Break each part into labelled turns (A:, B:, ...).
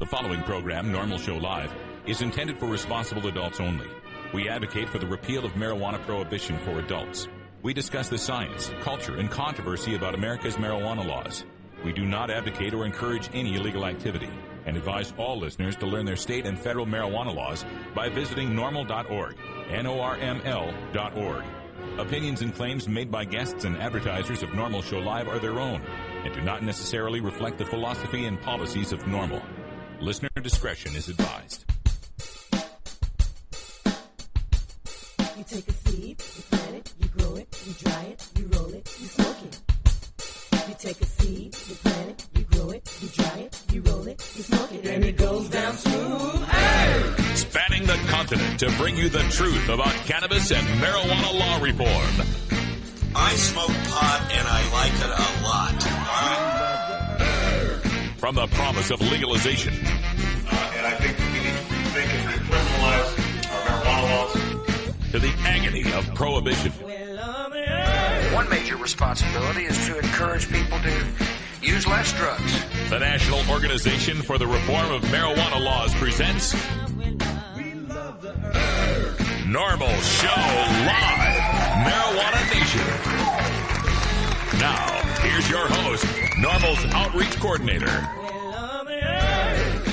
A: The following program, Normal Show Live, is intended for responsible adults only. We advocate for the repeal of marijuana prohibition for adults. We discuss the science, culture, and controversy about America's marijuana laws. We do not advocate or encourage any illegal activity and advise all listeners to learn their state and federal marijuana laws by visiting NORML.org, NORML.org. Opinions and claims made by guests and advertisers of Normal Show Live are their own and do not necessarily reflect the philosophy and policies of Normal. Listener discretion is advised.
B: You take a seed, you plant it, you grow it, you dry it, you roll it, you smoke it. You take a seed, you plant it, you grow it, you dry it, you roll it, you smoke it, and it goes down smooth. Hey!
A: Spanning the continent to bring you the truth about cannabis and marijuana law reform.
C: I smoke pot and I like it a lot.
A: From the promise of legalization.
D: And I think we need to think and decriminalize our marijuana laws.
A: To the agony of prohibition.
E: One major responsibility is to encourage people to use less drugs.
A: The National Organization for the Reform of Marijuana Laws presents Normal Show Live, Marijuana Nation. Now, here's your host, Normal's Outreach Coordinator,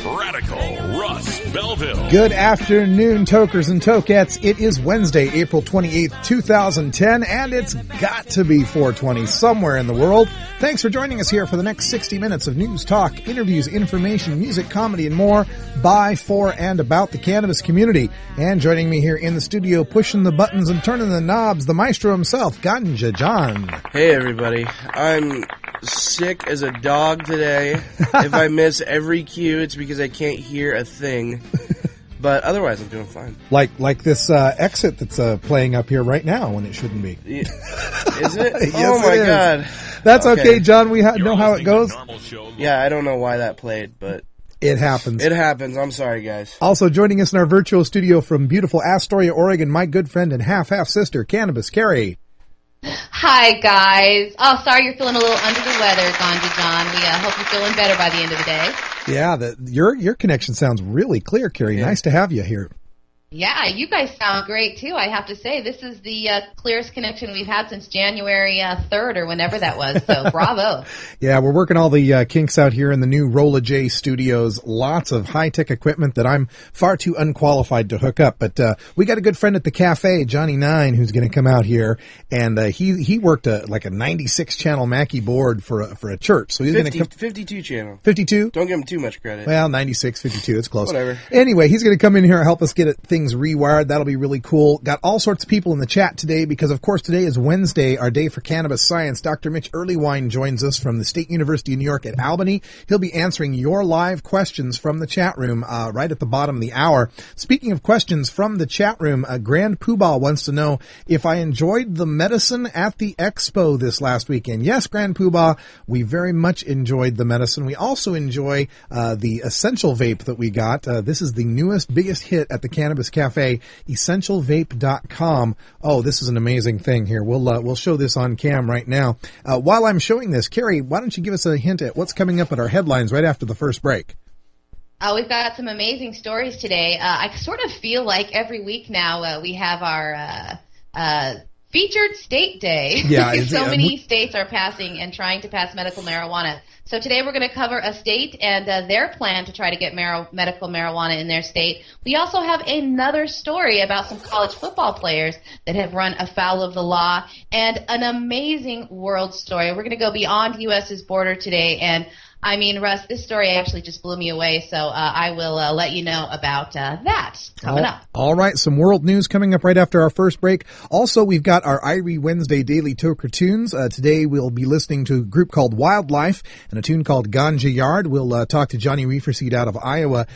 A: Radical Russ Belville.
F: Good afternoon, tokers and tokettes. It is Wednesday, April 28th, 2010, and it's got to be 420 somewhere in the world. Thanks for joining us here for the next 60 minutes of news, talk, interviews, information, music, comedy, and more by, for, and about the cannabis community. And joining me here in the studio, pushing the buttons and turning the knobs, the maestro himself, Ganja John.
G: Hey, everybody. I'm sick as a dog today. If I miss every cue, it's because I can't hear a thing. But otherwise, I'm doing fine.
F: Like this exit that's playing up here right now when it shouldn't be.
G: Is it?
F: Yes,
G: oh, my
F: it is.
G: God.
F: That's okay, John. We know how it goes.
G: Yeah, I don't know why that played, but
F: it happens.
G: It happens. I'm sorry, guys.
F: Also joining us in our virtual studio from beautiful Astoria, Oregon, my good friend and half sister, Cannabis Carrie.
H: Hi, guys. Oh, sorry you're feeling a little under the weather, Ganja John. We hope you're feeling better by the end of the day.
F: Yeah, your connection sounds really clear, Carrie. Yeah. Nice to have you here.
H: Yeah, you guys sound great, too, I have to say. This is the clearest connection we've had since January 3rd or whenever that was, so bravo.
F: Yeah, we're working all the kinks out here in the new Rolla J studios. Lots of high-tech equipment that I'm far too unqualified to hook up. But we got a good friend at the cafe, Johnny Nine, who's going to come out here. And he worked like a 96-channel Mackie board for a church. So he's going to come
G: 52 channel.
F: 52?
G: Don't give him too much credit.
F: Well, 96, 52, it's close.
G: Whatever.
F: Anyway, he's going to come in here and help us get things rewired. That'll be really cool. Got all sorts of people in the chat today because, of course, today is Wednesday, our day for cannabis science. Dr. Mitch Earlywine joins us from the State University of New York at Albany. He'll be answering your live questions from the chat room right at the bottom of the hour. Speaking of questions from the chat room, Grand Poobah wants to know if I enjoyed the medicine at the expo this last weekend. Yes, Grand Poobah, we very much enjoyed the medicine. We also enjoy the Essential Vape that we got. This is the newest, biggest hit at the Cannabis Cafe, essentialvape.com. Oh, this is an amazing thing here. We'll show this on cam right now. While I'm showing this, Carrie, why don't you give us a hint at what's coming up at our headlines right after the first break?
H: We've got some amazing stories today. I sort of feel like every week now we have our featured state day.
F: Yeah,
H: so many states are passing and trying to pass medical marijuana. So today we're going to cover a state and their plan to try to get medical marijuana in their state. We also have another story about some college football players that have run afoul of the law and an amazing world story. We're going to go beyond U.S.'s border today, and I mean, Russ, this story actually just blew me away, so I will let you know about that coming up.
F: All right, some world news coming up right after our first break. Also, we've got our Irie Wednesday Daily Toker Tunes. Today we'll be listening to a group called Wildlife and a tune called Ganja Yard. We'll talk to Johnny Reeferseed out of Iowa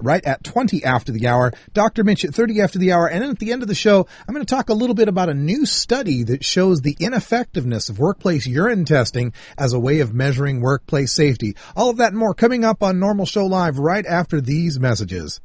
F: right at 20 after the hour, Dr. Mitch at 30 after the hour, and then at the end of the show, I'm going to talk a little bit about a new study that shows the ineffectiveness of workplace urine testing as a way of measuring workplace safety. All of that and more coming up on Normal Show Live right after these messages.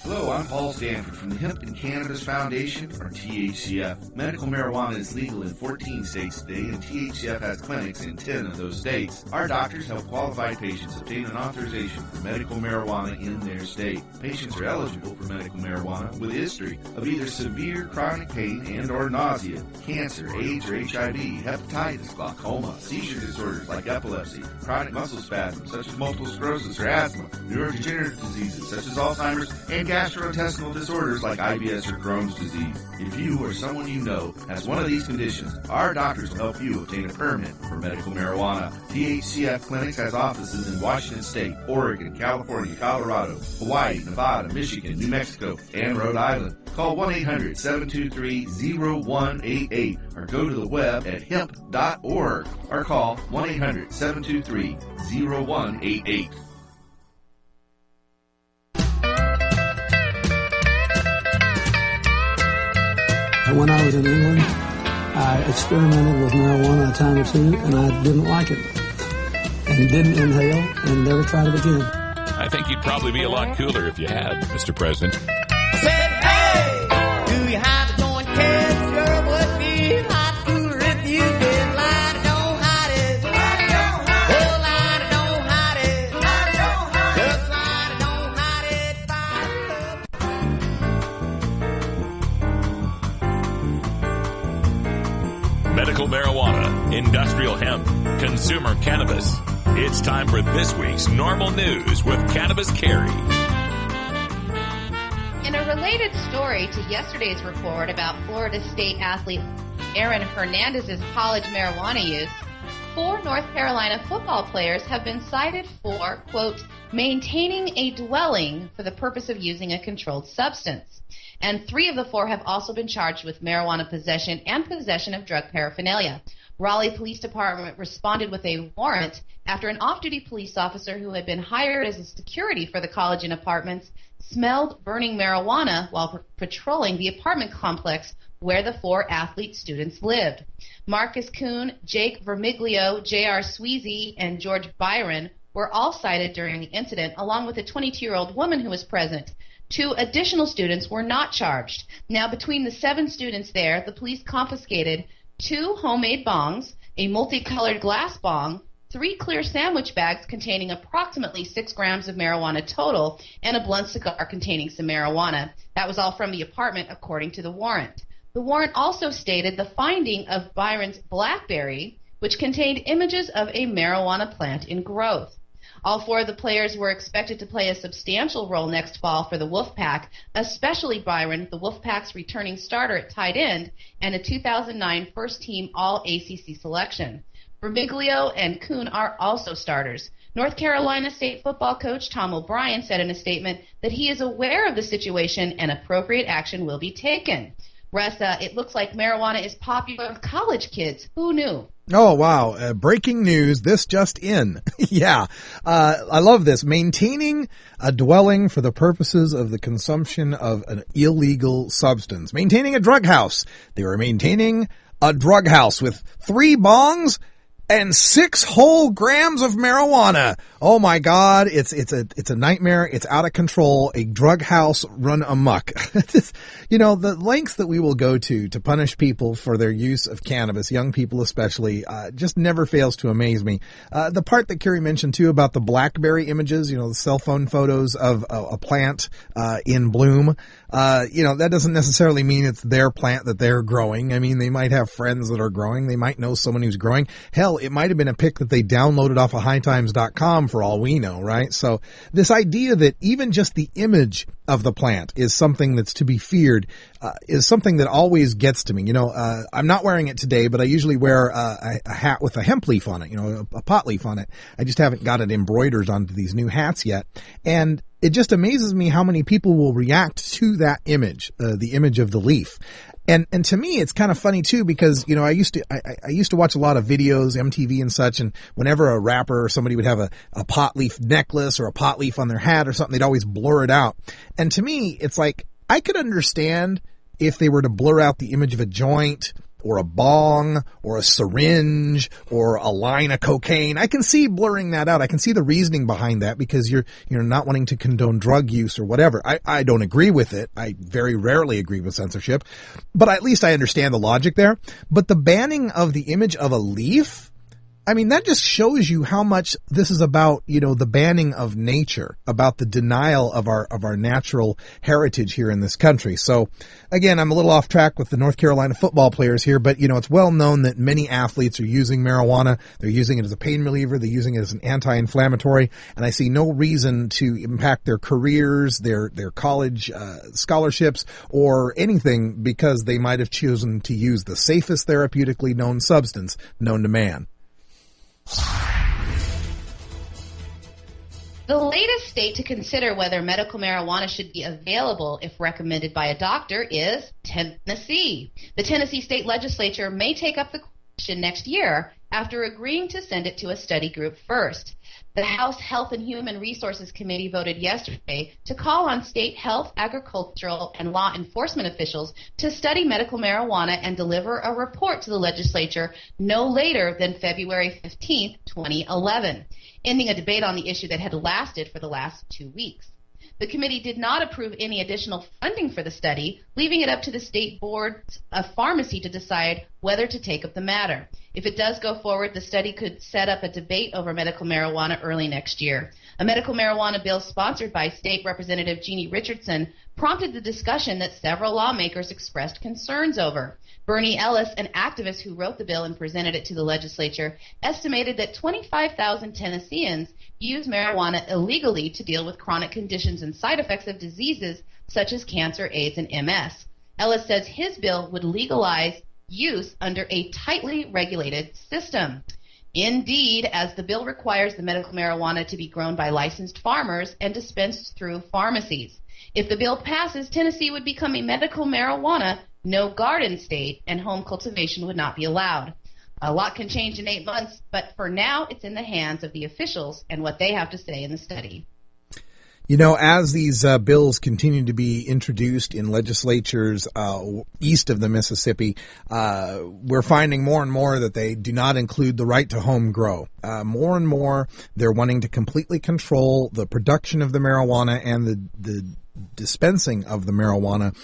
I: Hello, I'm Paul Stanford from the Hemp and Cannabis Foundation, or THCF. Medical marijuana is legal in 14 states today, and THCF has clinics in 10 of those states. Our doctors help qualified patients obtain an authorization for medical marijuana in their state. Patients are eligible for medical marijuana with a history of either severe chronic pain and or nausea, cancer, AIDS or HIV, hepatitis, glaucoma, seizure disorders like epilepsy, chronic muscle spasms such as multiple sclerosis or asthma, neurodegenerative diseases such as Alzheimer's, and gastrointestinal disorders like IBS or Crohn's disease. If you or someone you know has one of these conditions, our doctors will help you obtain a permit for medical marijuana. THCF Clinics has offices in Washington State, Oregon, California, Colorado, Hawaii, Nevada, Michigan, New Mexico, and Rhode Island. Call 1-800-723-0188 or go to the web at hemp.org or call 1-800-723-0188.
J: When I was in England, I experimented with marijuana a time or two, and I didn't like it, and didn't inhale, and never tried it again.
A: I think you'd probably be a lot cooler if you had, Mr. President.
B: Said, hey, do you have a joint, kid? Sure would be a lot cooler if you did. Lie, don't hide it. Lie, don't hide it. Oh, lie, don't hide it. Lie, don't hide it. Just lie, don't hide it.
A: Medical marijuana, industrial hemp, consumer cannabis. It's time for this week's Normal News with Cannabis Carrie.
H: In a related story to yesterday's report about Florida State athlete Aaron Hernandez's college marijuana use, 4 North Carolina football players have been cited for, quote, maintaining a dwelling for the purpose of using a controlled substance. And 3 of the 4 have also been charged with marijuana possession and possession of drug paraphernalia. Raleigh Police Department responded with a warrant after an off-duty police officer who had been hired as a security for the college and apartments smelled burning marijuana while patrolling the apartment complex where the 4 athlete students lived. Marcus Kuhn, Jake Vermiglio, J.R. Sweezy, and George Byron were all cited during the incident, along with a 22-year-old woman who was present. 2 additional students were not charged. Now, between the 7 students there, the police confiscated 2 homemade bongs, a multicolored glass bong, 3 clear sandwich bags containing approximately 6 grams of marijuana total, and a blunt cigar containing some marijuana. That was all from the apartment, according to the warrant. The warrant also stated the finding of Byron's BlackBerry, which contained images of a marijuana plant in growth. All 4 of the players were expected to play a substantial role next fall for the Wolfpack, especially Byron, the Wolfpack's returning starter at tight end, and a 2009 first-team All-ACC selection. Vermiglio and Kuhn are also starters. North Carolina State football coach Tom O'Brien said in a statement that he is aware of the situation and appropriate action will be taken. Russ, it looks like marijuana is popular with college kids. Who knew?
F: Oh, wow. Breaking news. This just in. Yeah. I love this. Maintaining a dwelling for the purposes of the consumption of an illegal substance. Maintaining a drug house. They were maintaining a drug house with 3 bongs and 6 whole grams of marijuana. Oh my God. It's a nightmare. It's out of control. A drug house run amok. You know, the lengths that we will go to punish people for their use of cannabis, young people especially, just never fails to amaze me. The part that Carrie mentioned too about the BlackBerry images, you know, the cell phone photos of a plant, in bloom. You know, that doesn't necessarily mean it's their plant that they're growing. I mean, they might have friends that are growing. They might know someone who's growing. Hell, it might have been a pic that they downloaded off of hightimes.com for all we know, right? So this idea that even just the image of the plant is something that's to be feared, is something that always gets to me. You know, I'm not wearing it today, but I usually wear a hat with a hemp leaf on it, you know, a pot leaf on it. I just haven't got it embroidered onto these new hats yet. And it just amazes me how many people will react to that image, the image of the leaf. And to me, it's kind of funny too, because, you know, I used to watch a lot of videos, MTV and such, and whenever a rapper or somebody would have a pot leaf necklace or a pot leaf on their hat or something, they'd always blur it out. And to me, it's like, I could understand if they were to blur out the image of a joint or a bong or a syringe or a line of cocaine. I can see blurring that out. I can see the reasoning behind that because you're not wanting to condone drug use or whatever. I don't agree with it. I very rarely agree with censorship, but at least I understand the logic there. But the banning of the image of a leaf, I mean, that just shows you how much this is about, the banning of nature, about the denial of our natural heritage here in this country. So again, I'm a little off track with the North Carolina football players here, but it's well known that many athletes are using marijuana. They're using it as a pain reliever. They're using it as an anti-inflammatory, and I see no reason to impact their careers, their college scholarships, or anything because they might have chosen to use the safest therapeutically known substance known to man.
H: The latest state to consider whether medical marijuana should be available if recommended by a doctor is Tennessee. The Tennessee state legislature may take up the question next year after agreeing to send it to a study group first. The House Health and Human Resources Committee voted yesterday to call on state health, agricultural, and law enforcement officials to study medical marijuana and deliver a report to the legislature no later than February 15, 2011, ending a debate on the issue that had lasted for the last 2 weeks. The committee did not approve any additional funding for the study, leaving it up to the state board of pharmacy to decide whether to take up the matter. If it does go forward, the study could set up a debate over medical marijuana early next year. A medical marijuana bill sponsored by State Representative Jeannie Richardson prompted the discussion that several lawmakers expressed concerns over. Bernie Ellis, an activist who wrote the bill and presented it to the legislature, estimated that 25,000 Tennesseans use marijuana illegally to deal with chronic conditions and side effects of diseases such as cancer, AIDS, and MS. Ellis says his bill would legalize use under a tightly regulated system. Indeed, as the bill requires the medical marijuana to be grown by licensed farmers and dispensed through pharmacies. If the bill passes, Tennessee would become a medical marijuana no garden state, and home cultivation would not be allowed. A lot can change in 8 months, but for now, it's in the hands of the officials and what they have to say in the study.
F: As these bills continue to be introduced in legislatures east of the Mississippi, we're finding more and more that they do not include the right to home grow. More and more, they're wanting to completely control the production of the marijuana and the dispensing of the marijuana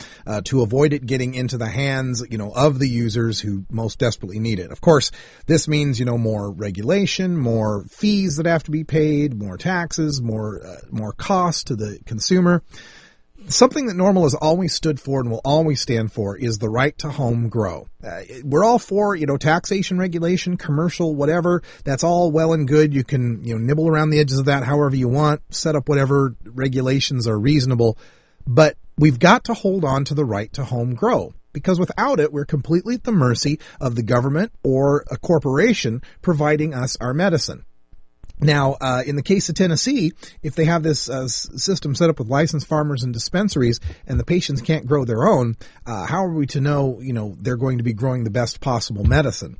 F: to avoid it getting into the hands, of the users who most desperately need it. Of course, this means, more regulation, more fees that have to be paid, more taxes, more cost to the consumer. Something that NORML has always stood for and will always stand for is the right to home grow. We're all for, taxation, regulation, commercial, whatever. That's all well and good. You can, nibble around the edges of that however you want, set up whatever regulations are reasonable. But we've got to hold on to the right to home grow, because without it, we're completely at the mercy of the government or a corporation providing us our medicine. Now, in the case of Tennessee, if they have this system set up with licensed farmers and dispensaries and the patients can't grow their own, how are we to know, they're going to be growing the best possible medicine?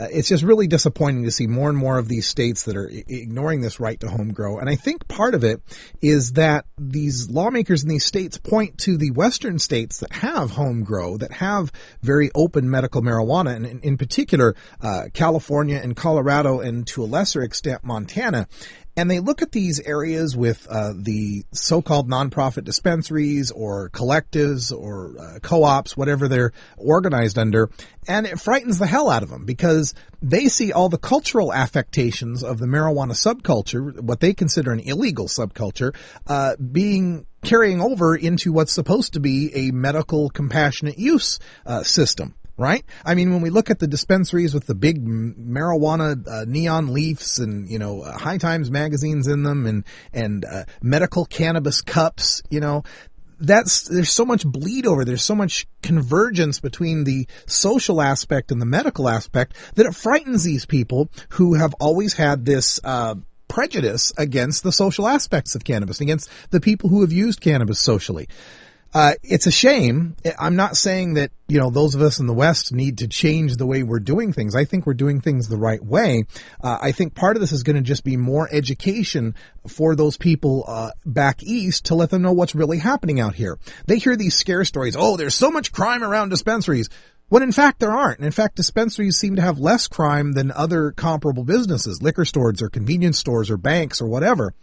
F: It's just really disappointing to see more and more of these states that are ignoring this right to home grow. And I think part of it is that these lawmakers in these states point to the western states that have home grow, that have very open medical marijuana, and in particular, California and Colorado, and to a lesser extent, Montana. And they look at these areas with the so-called nonprofit dispensaries or collectives or co-ops, whatever they're organized under, and it frightens the hell out of them because they see all the cultural affectations of the marijuana subculture, what they consider an illegal subculture, carrying over into what's supposed to be a medical compassionate use system. Right? I mean, when we look at the dispensaries with the big marijuana neon leaves and, High Times magazines in them and medical cannabis cups, there's so much bleed over. There's so much convergence between the social aspect and the medical aspect that it frightens these people who have always had this prejudice against the social aspects of cannabis, against the people who have used cannabis socially. It's a shame. I'm not saying that, those of us in the West need to change the way we're doing things. I think we're doing things the right way. I think part of this is going to just be more education for those people back east to let them know what's really happening out here. They hear these scare stories. Oh, there's so much crime around dispensaries. When in fact there aren't. In fact, dispensaries seem to have less crime than other comparable businesses, liquor stores or convenience stores or banks or whatever.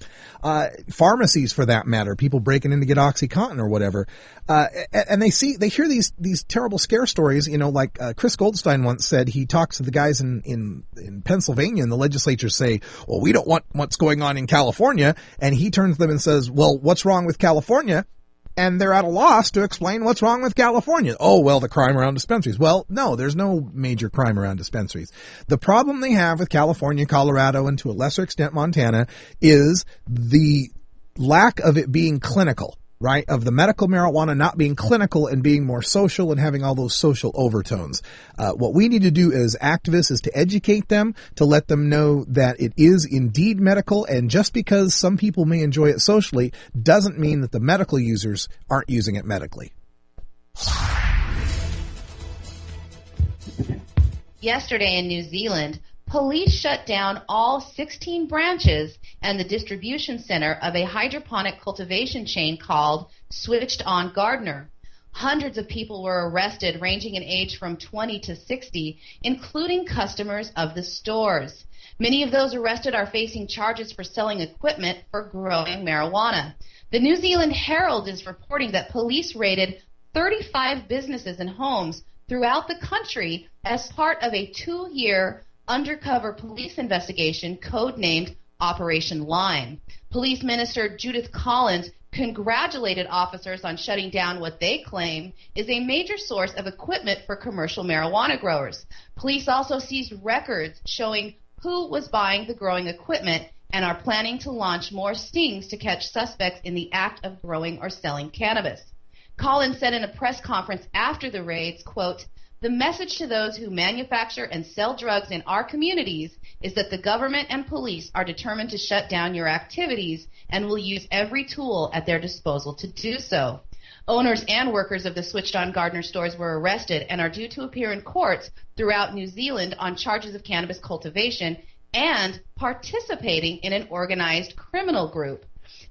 F: Pharmacies for that matter, people breaking in to get OxyContin or whatever. And they hear these terrible scare stories, like Chris Goldstein once said. He talks to the guys in Pennsylvania, and the legislatures say, well, we don't want what's going on in California. And he turns to them and says, well, what's wrong with California? And they're at a loss to explain what's wrong with California. Oh, well, the crime around dispensaries. Well, no, there's no major crime around dispensaries. The problem they have with California, Colorado, and to a lesser extent Montana is the lack of it being clinical, right? Of the medical marijuana not being clinical and being more social and having all those social overtones. What we need to do as activists is to educate them, to let them know that it is indeed medical, and just because some people may enjoy it socially doesn't mean that the medical users aren't using it medically.
H: Yesterday in New Zealand, police shut down all 16 branches and the distribution center of a hydroponic cultivation chain called Switched On Gardener. Hundreds of people were arrested, ranging in age from 20 to 60, including customers of the stores. Many of those arrested are facing charges for selling equipment for growing marijuana. The New Zealand Herald is reporting that police raided 35 businesses and homes throughout the country as part of a 2-year undercover police investigation codenamed Operation Lime. Police Minister Judith Collins congratulated officers on shutting down what they claim is a major source of equipment for commercial marijuana growers. Police also seized records showing who was buying the growing equipment and are planning to launch more stings to catch suspects in the act of growing or selling cannabis. Collins said in a press conference after the raids, quote, "The message to those who manufacture and sell drugs in our communities is that the government and police are determined to shut down your activities and will use every tool at their disposal to do so." Owners and workers of the Switched On Gardener stores were arrested and are due to appear in courts throughout New Zealand on charges of cannabis cultivation and participating in an organized criminal group.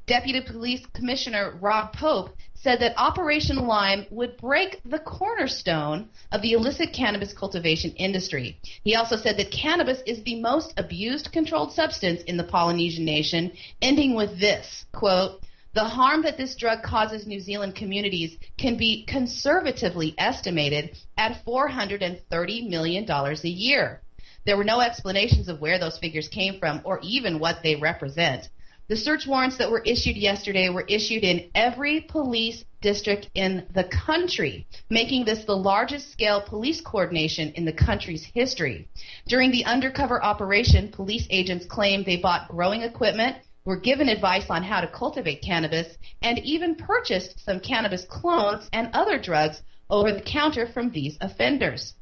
H: Deputy Police Commissioner Rob Pope said that Operation Lime would break the cornerstone of the illicit cannabis cultivation industry. He also said that cannabis is the most abused controlled substance in the Polynesian nation, ending with this, quote, "The harm that this drug causes New Zealand communities can be conservatively estimated at $430 million a year." There were no explanations of where those figures came from or even what they represent. The search warrants that were issued yesterday were issued in every police district in the country, making this the largest scale police coordination in the country's history. During the undercover operation, police agents claimed they bought growing equipment, were given advice on how to cultivate cannabis, and even purchased some cannabis clones and other drugs over the counter from these offenders.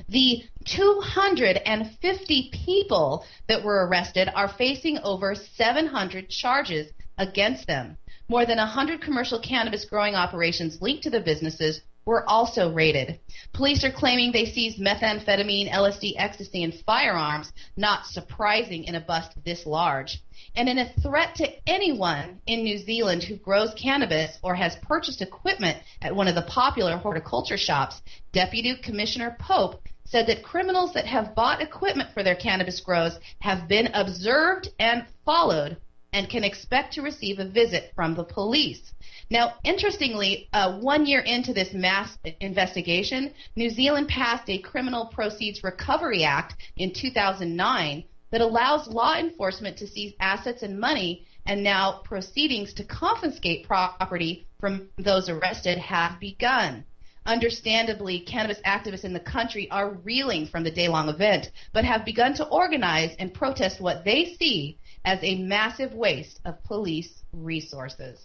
H: The 250 people that were arrested are facing over 700 charges against them. More than 100 commercial cannabis growing operations linked to the businesses were also raided. Police are claiming they seized methamphetamine, LSD, ecstasy, and firearms, not surprising in a bust this large. And in a threat to anyone in New Zealand who grows cannabis or has purchased equipment at one of the popular horticulture shops, Deputy Commissioner Pope said that criminals that have bought equipment for their cannabis grows have been observed and followed and can expect to receive a visit from the police. Now, interestingly, 1 year into this mass investigation, New Zealand passed a Criminal Proceeds Recovery Act in 2009 that allows law enforcement to seize assets and money, and now proceedings to confiscate property from those arrested have begun. Understandably, cannabis activists in the country are reeling from the day-long event, but have begun to organize and protest what they see as a massive waste of police resources.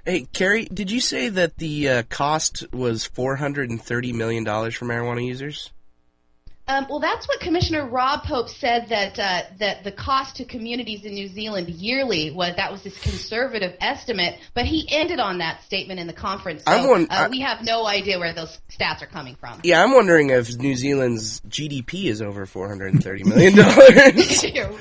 G: Hey, Carrie, did you say that the cost was $430 million for marijuana users?
H: Well, that's what Commissioner Rob Pope said, that the cost to communities in New Zealand yearly was this conservative estimate, but he ended on that statement in the conference. So we have no idea where those stats are coming from.
G: Yeah, I'm wondering if New Zealand's GDP is over $430 million.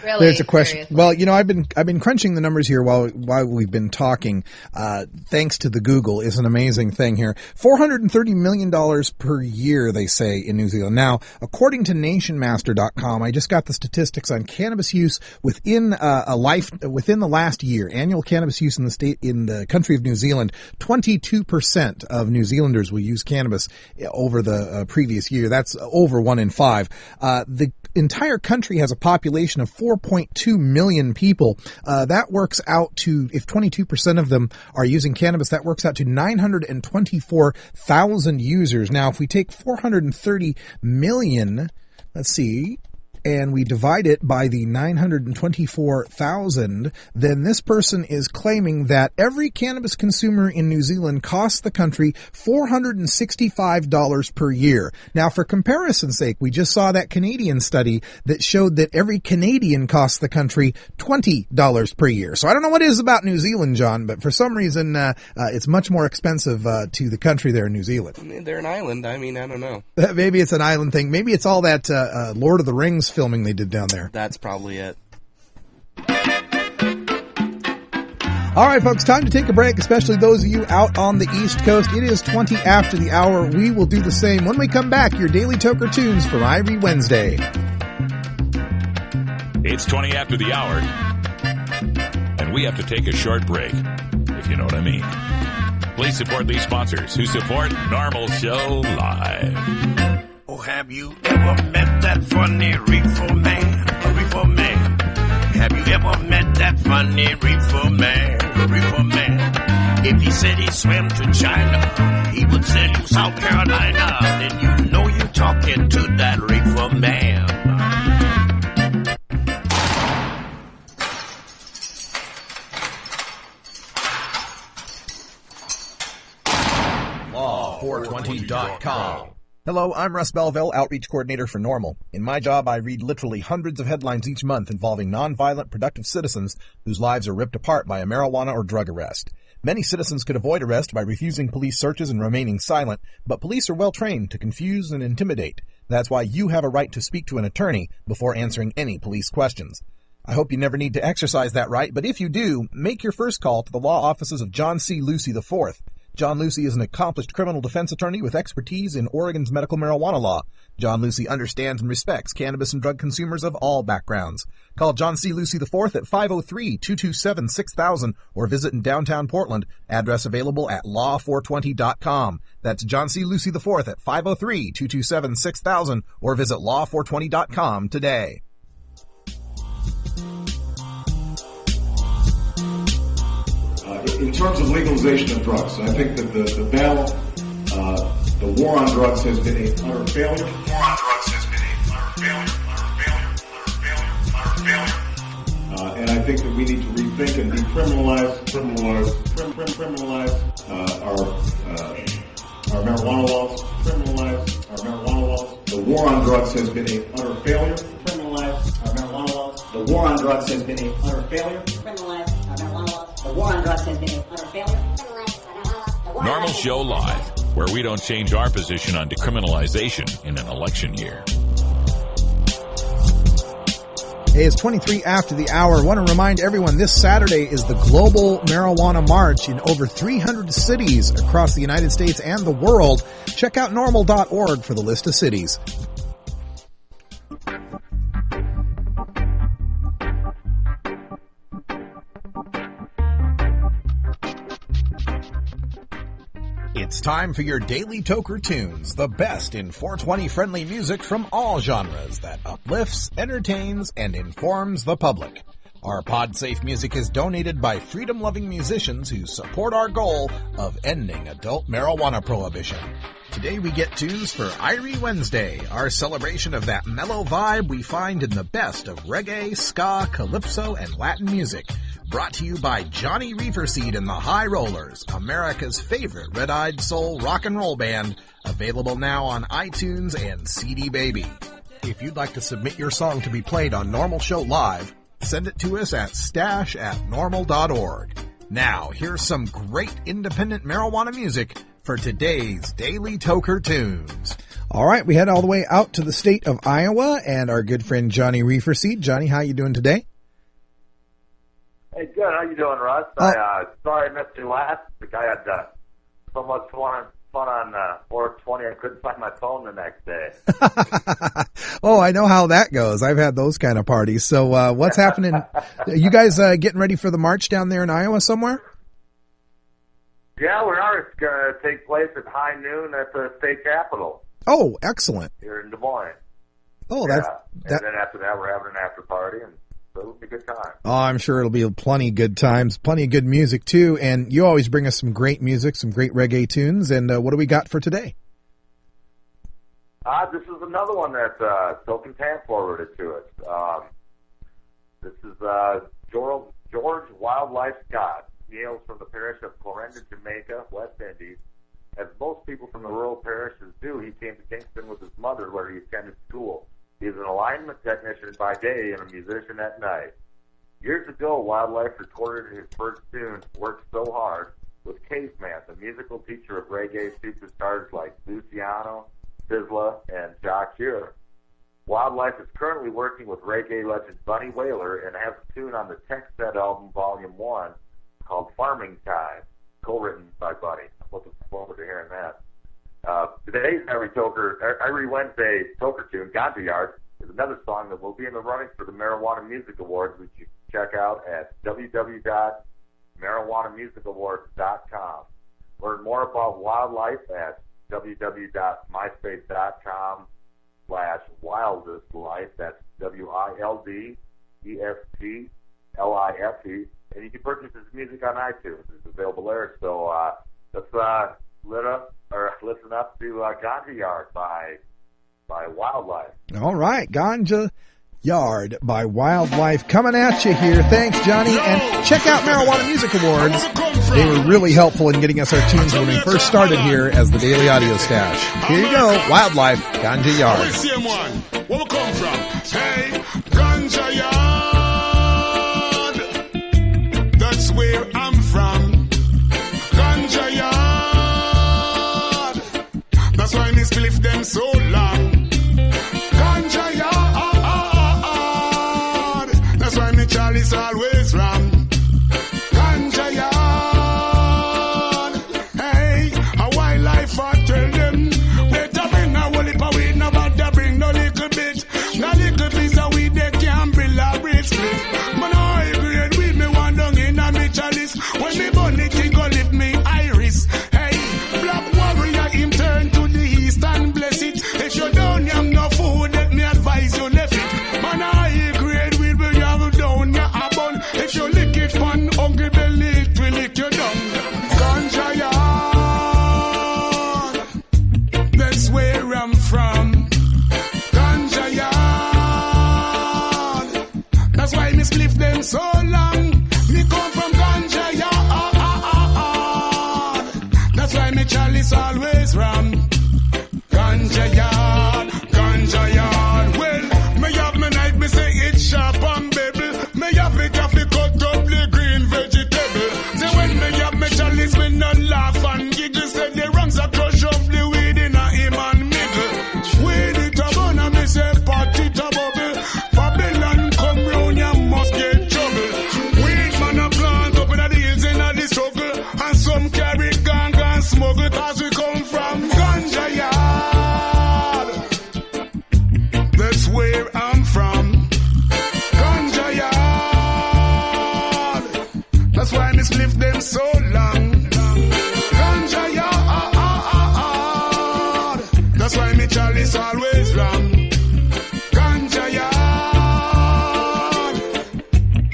H: Really?
F: There's a question.
H: Seriously.
F: Well, I've been crunching the numbers here while we've been talking. Thanks to the Google is an amazing thing here. $430 million per year, they say, in New Zealand. Now, according to NationMaster.com, I just got the statistics on cannabis use within the last year. Annual cannabis use in the country of New Zealand, 22% of New Zealanders will use cannabis over the previous year. That's over 1 in 5. The entire country has a population of 4.2 million people. That works out to, if 22% of them are using cannabis, that works out to 924,000 users. Now, if we take 430 million, let's see, and we divide it by the 924,000, then this person is claiming that every cannabis consumer in New Zealand costs the country $465 per year. Now, for comparison's sake, we just saw that Canadian study that showed that every Canadian costs the country $20 per year. So I don't know what it is about New Zealand, John, but for some reason, it's much more expensive to the country there in New Zealand.
G: They're an island. I mean, I don't know.
F: Maybe it's an island thing. Maybe it's all that Lord of the Rings filming they did down there.
G: That's probably it.
F: All right, folks, time to take a break, especially those of you out on the East Coast. It is 20 after the hour. We will do the same when we come back. Your Daily Toker Tunes from Irie Wednesday.
A: It's 20 after the hour, and we have to take a short break, if you know what I mean. Please support these sponsors who support NORML Show Live.
C: Oh, have you ever met that funny reefer man? A reefer man. Have you ever met that funny reefer man? A reefer man. If he said he swam to China, he would sell you South Carolina. Then you know you're talking to that reefer man.
K: Law420.com.
F: Hello, I'm Russ Belville, Outreach Coordinator for NORML. In my job, I read literally hundreds of headlines each month involving nonviolent, productive citizens whose lives are ripped apart by a marijuana or drug arrest. Many citizens could avoid arrest by refusing police searches and remaining silent, but police are well trained to confuse and intimidate. That's why you have a right to speak to an attorney before answering any police questions. I hope you never need to exercise that right, but if you do, make your first call to the law offices of John C. Lucy IV. John Lucy is an accomplished criminal defense attorney with expertise in Oregon's medical marijuana law. John Lucy understands and respects cannabis and drug consumers of all backgrounds. Call John C. Lucy IV at 503-227-6000 or visit in downtown Portland. Address available at law420.com. That's John C. Lucy IV at 503-227-6000 or visit law420.com today.
D: In terms of legalization of drugs, I think that the battle, the war on drugs has been a utter failure. The war on drugs has been a utter failure. And I think that we need to rethink and decriminalize our marijuana laws. Criminalize our marijuana laws. The war on drugs has been a utter failure. Criminalize our marijuana laws. The war on drugs has been a utter failure. Criminalize our marijuana laws. The war on drugs has been a utter failure.
A: NORML Show Live, where we don't change our position on decriminalization in an election year.
F: Hey, it's 23 after the hour. I want to remind everyone this Saturday is the Global Marijuana March in over 300 cities across the United States and the world. Check out NORML.org for the list of cities. It's time for your Daily Toker Tunes, the best in 420-friendly music from all genres that uplifts, entertains, and informs the public. Our pod-safe music is donated by freedom-loving musicians who support our goal of ending adult marijuana prohibition. Today we get tunes for Irie Wednesday, our celebration of that mellow vibe we find in the best of reggae, ska, calypso, and Latin music. Brought to you by Johnny Reeferseed and the High Rollers, America's favorite red-eyed soul rock and roll band, available now on iTunes and CD Baby. If you'd like to submit your song to be played on Normal Show Live, send it to us at stash@normal.org. Now, here's some great independent marijuana music for today's Daily Toker Tunes. All right, we head all the way out to the state of Iowa and our good friend Johnny Reeferseed. Johnny, how you doing today?
L: Hey, good. How you doing, Russ? Sorry I missed you last week. I had so much fun on 420 I couldn't find my phone the next day.
F: Oh, I know how that goes. I've had those kind of parties. So what's happening? You guys getting ready for the march down there in Iowa somewhere?
L: Yeah, we are. It's going to take place at high noon at the state capitol.
F: Oh, excellent.
L: Here in Des Moines.
F: Oh,
L: yeah. And then after that, we're having an after party, and so it'll be a good time.
F: Oh, I'm sure it'll be plenty of good times, plenty of good music, too. And you always bring us some great music, some great reggae tunes. And what do we got for today?
L: This is another one that Token Tan forwarded to us. This is George Wildlife Scott. He hails from the parish of Clarinda, Jamaica, West Indies. As most people from the rural parishes do, he came to Kingston with his mother where he attended school. He is an alignment technician by day and a musician at night. Years ago, Wildlife recorded his first tune, Worked So Hard, with Caveman, the musical teacher of reggae superstars like Luciano, Sizzla, and Jacques. Wildlife is currently working with reggae legend Bunny Wailer and has a tune on the Tech Set album Volume 1 called Farming Time, co-written by Bunny. I'm looking forward to hearing that. Today's every Wednesday toker tune, Ganja Yard, is another song that will be in the running for the Marijuana Music Awards, which you can check out at www.marijuanamusicawards.com. Learn more about Wildlife at www.myspace.com/wildestlife. That's WILDESTLIFE. And you can purchase his music on iTunes. It's available there. So let's listen up to Ganja Yard by Wildlife.
F: All right, Ganja Yard by Wildlife coming at you here. Thanks, Johnny. And check out Marijuana Music Awards. They were really helpful in getting us our tunes when we first started here as the Daily Audio Stash. Here you go, Wildlife, Ganja Yard.
M: Where's the same one? Where we come from? Hey, Ganja Yard. That's where I'm from. Ganja Yard. That's why me spliff them so long. Ganja Yard. That's why me Charlie's always ram. Ganja Yard. Hey, a wildlife I tell them. Better bring a whole heap of weed, no matter bring no little bit. No little piece of weed they can't build a brick split. Man, I grade weed me one down in a me chalice. When me burn it, it go lift me iris. Hey, black warrior him turn to the east and bless it. If you don't have no food, let me advise you left it. Man, I grade weed will you have down your abon. If you lick it fun, hungry belly, it will lick you down. Ganja Yard, that's where I'm from. Ganja Yard, that's why me spliff them so long. Me come from Ganja Yard, that's why me chalice always ram. Ganja Yard, Ganja Yard. Well, me have me knife, me say it's sharp and bevel. Me have it cut up the green vegetable. Say when me have me chalice, me not laugh and giggle. Say the ranks are crush up the weed in a him and middle. Weed it a burn and me say pot it a bubble. Babylon come round, you must get trouble. Weed man a plant up in the hills in the struggle. And some carry gang and smuggle. Cause we come from Ganja Yard. That's where I'm from. Ganja Yard. That's why me spliff them so long. Ganja Yard. That's why me chalice always ram. Ganja Yard.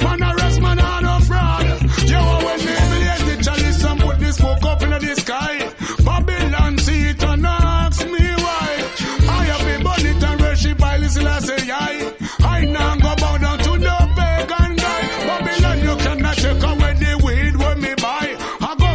M: Man a rest, man a no fraud. Yo, when me blaze the chalice and put the smoke up in the sky. Babylon see it and ask me why. I have a bonnet and worship I listen I say I now go bow down to no pagan guy. Babylon you cannot take away the weed when me buy. I go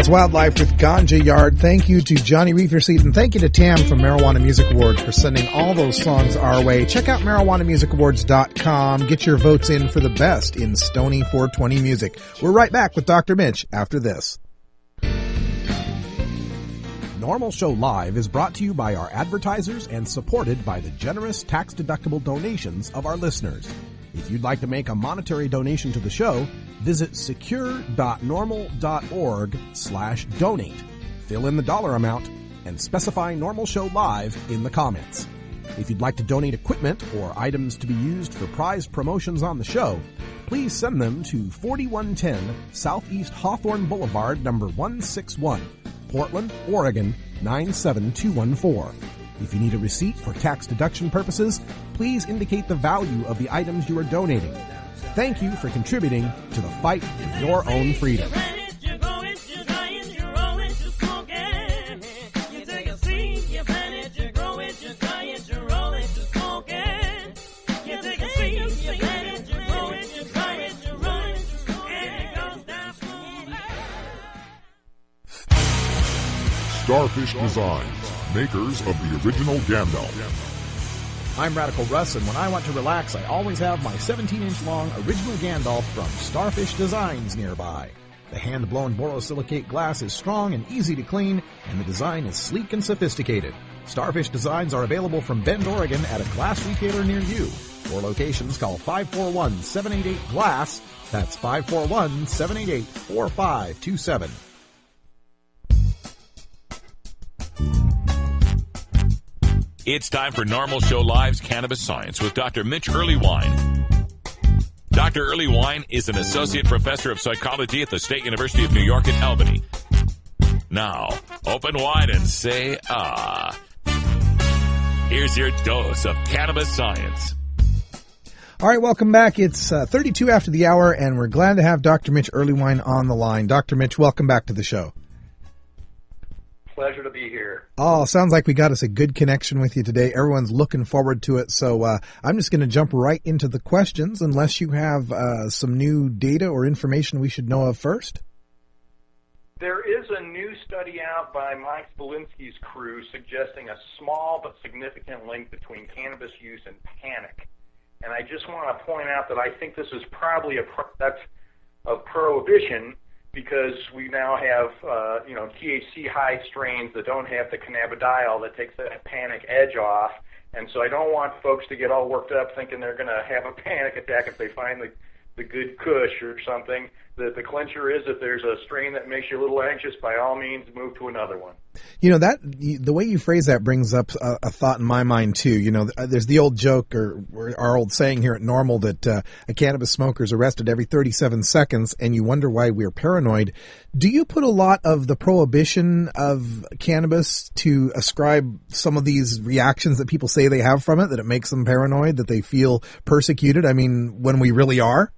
F: That's Wildlife with Ganja Yard. Thank you to Johnny Reeferseed, and thank you to Tam from Marijuana Music Awards for sending all those songs our way. Check out MarijuanaMusicAwards.com. Get your votes in for the best in Stony 420 music. We're right back with Dr. Mitch after this.
N: NORML Show Live is brought to you by our advertisers and supported by the generous tax-deductible donations of our listeners. If you'd like to make a monetary donation to the show, visit secure.norml.org/donate. Fill in the dollar amount and specify NORML Show Live in the comments. If you'd like to donate equipment or items to be used for prize promotions on the show, please send them to 4110 Southeast Hawthorne Boulevard, number 161, Portland, Oregon, 97214. If you need a receipt for tax deduction purposes, please indicate the value of the items you are donating. Thank you for contributing to the fight for your own freedom.
O: Starfish Designs, makers of the original Gandalf.
P: I'm Radical Russ, and when I want to relax, I always have my 17-inch long original Gandalf from Starfish Designs nearby. The hand-blown borosilicate glass is strong and easy to clean, and the design is sleek and sophisticated. Starfish Designs are available from Bend, Oregon at a glass retailer near you. For locations, call 541-788-GLASS. That's 541-788-4527.
A: It's time for NORML Show Live's Cannabis Science with Dr. Mitch Earlywine. Dr. Earlywine is an associate professor of psychology at the State University of New York at Albany. Now, open wide and say, ah. Here's your dose of cannabis science.
F: All right, welcome back. It's 32 after the hour, and we're glad to have Dr. Mitch Earlywine on the line. Dr. Mitch, welcome back to the show.
Q: Pleasure to be here.
F: Oh, sounds like we got us a good connection with you today. Everyone's looking forward to it. So I'm just going to jump right into the questions unless you have some new data or information we should know of first.
Q: There is a new study out by Mike Spalinsky's crew suggesting a small but significant link between cannabis use and panic. And I just want to point out that I think this is probably a product of prohibition, because we now have, THC high strains that don't have the cannabidiol that takes that panic edge off. And so I don't want folks to get all worked up thinking they're going to have a panic attack if they find the good kush or something. The clincher is, if there's a strain that makes you a little anxious, by all means, move to another one.
F: You know, that the way you phrase that brings up a thought in my mind, too. You know, there's the old joke, or our old saying here at NORML, that a cannabis smoker is arrested every 37 seconds, and you wonder why we're paranoid. Do you put a lot of the prohibition of cannabis to ascribe some of these reactions that people say they have from it, that it makes them paranoid, that they feel persecuted? I mean, when we really are?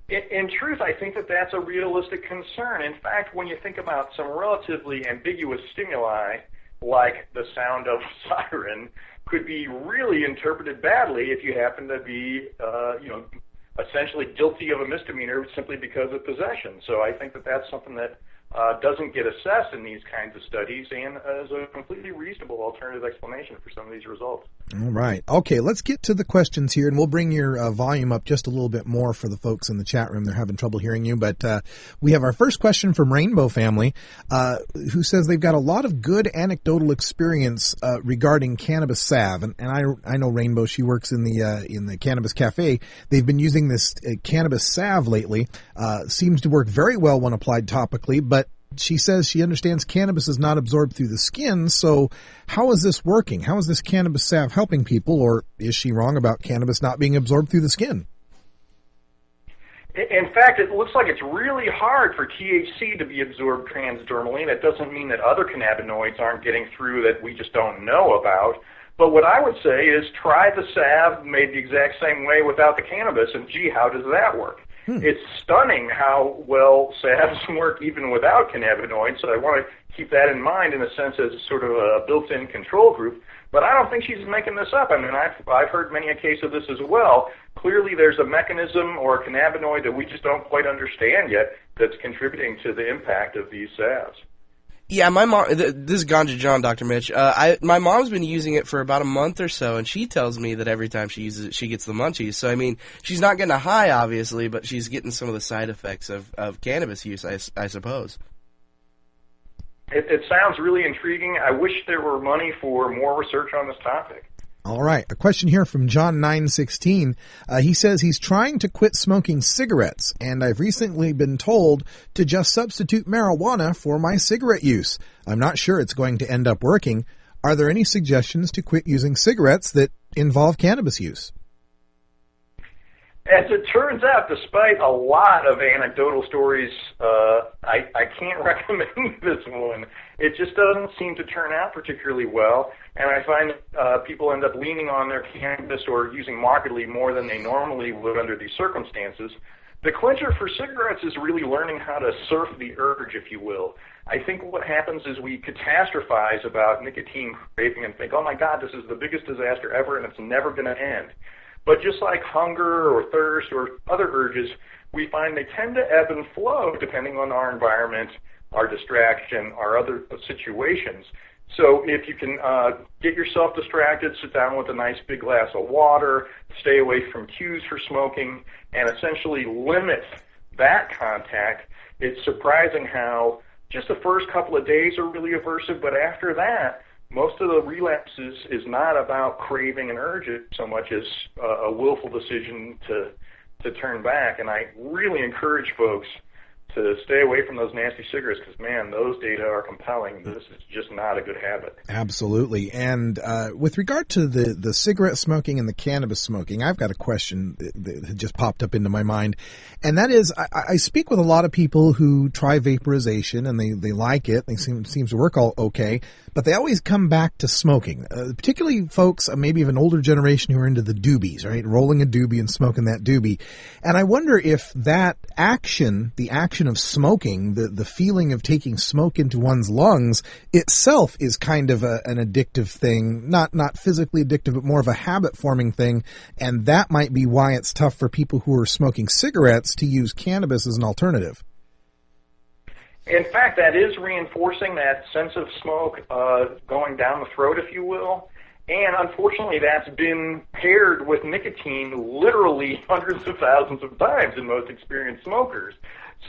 Q: In truth, I think that that's a realistic concern. In fact, when you think about some relatively ambiguous stimuli, like the sound of a siren, could be really interpreted badly if you happen to be, essentially guilty of a misdemeanor simply because of possession. So I think that that's something that doesn't get assessed in these kinds of studies, and is a completely reasonable alternative explanation for some of these results.
F: All right. Okay, let's get to the questions here, and we'll bring your volume up just a little bit more for the folks in the chat room. They're having trouble hearing you, but we have our first question from Rainbow Family, who says they've got a lot of good anecdotal experience regarding cannabis salve, and I know Rainbow. She works in the Cannabis Cafe. They've been using this cannabis salve lately. Seems to work very well when applied topically, but she says she understands cannabis is not absorbed through the skin, so how is this working? How is this cannabis salve helping people, or is she wrong about cannabis not being absorbed through the skin?
Q: In fact, it looks like it's really hard for THC to be absorbed transdermally, and it doesn't mean that other cannabinoids aren't getting through that we just don't know about. But what I would say is try the salve made the exact same way without the cannabis, and gee, how does that work? It's stunning how well salves work even without cannabinoids, so I want to keep that in mind in a sense as sort of a built-in control group. But I don't think she's making this up. I mean, I've heard many a case of this as well. Clearly there's a mechanism or a cannabinoid that we just don't quite understand yet that's contributing to the impact of these salves.
G: Yeah, my mom, this is Ganja John, Dr. Mitch. My mom's been using it for about a month or so, and she tells me that every time she uses it, she gets the munchies. So, I mean, she's not getting a high, obviously, but she's getting some of the side effects of cannabis use, I suppose.
Q: It sounds really intriguing. I wish there were money for more research on this topic.
F: All right. A question here from John 916. He says he's trying to quit smoking cigarettes, and I've recently been told to just substitute marijuana for my cigarette use. I'm not sure it's going to end up working. Are there any suggestions to quit using cigarettes that involve cannabis use?
Q: As it turns out, despite a lot of anecdotal stories, I can't recommend this one. It just doesn't seem to turn out particularly well, and I find people end up leaning on their cannabis or using markedly more than they normally would under these circumstances. The clincher for cigarettes is really learning how to surf the urge, if you will. I think what happens is we catastrophize about nicotine craving and think, oh my God, this is the biggest disaster ever and it's never going to end. But just like hunger or thirst or other urges, we find they tend to ebb and flow depending on our environment, our distraction, our other situations. So if you can get yourself distracted, sit down with a nice big glass of water, stay away from cues for smoking, and essentially limit that contact, it's surprising how just the first couple of days are really aversive, but after that, most of the relapses is not about craving and urges so much as a willful decision to turn back. And I really encourage folks to stay away from those nasty cigarettes because, man, those data are compelling. This is just not a good habit.
F: Absolutely. And with regard to the cigarette smoking and the cannabis smoking, I've got a question that just popped up into my mind. And that is, I speak with a lot of people who try vaporization and they like it. They seems to work all okay. But they always come back to smoking, particularly folks maybe of an older generation who are into the doobies, right? Rolling a doobie and smoking that doobie. And I wonder if that action, the action of smoking, the feeling of taking smoke into one's lungs itself is kind of an addictive thing, not physically addictive, but more of a habit-forming thing. And that might be why it's tough for people who are smoking cigarettes to use cannabis as an alternative.
Q: In fact, that is reinforcing that sense of smoke going down the throat, if you will. And unfortunately, that's been paired with nicotine literally hundreds of thousands of times in most experienced smokers.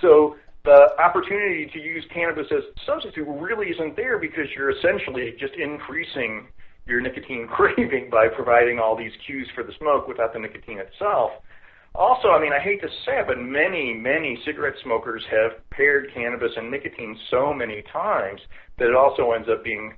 Q: So the opportunity to use cannabis as a substitute really isn't there because you're essentially just increasing your nicotine craving by providing all these cues for the smoke without the nicotine itself. Also, I mean, I hate to say it, but many cigarette smokers have paired cannabis and nicotine so many times that it also ends up being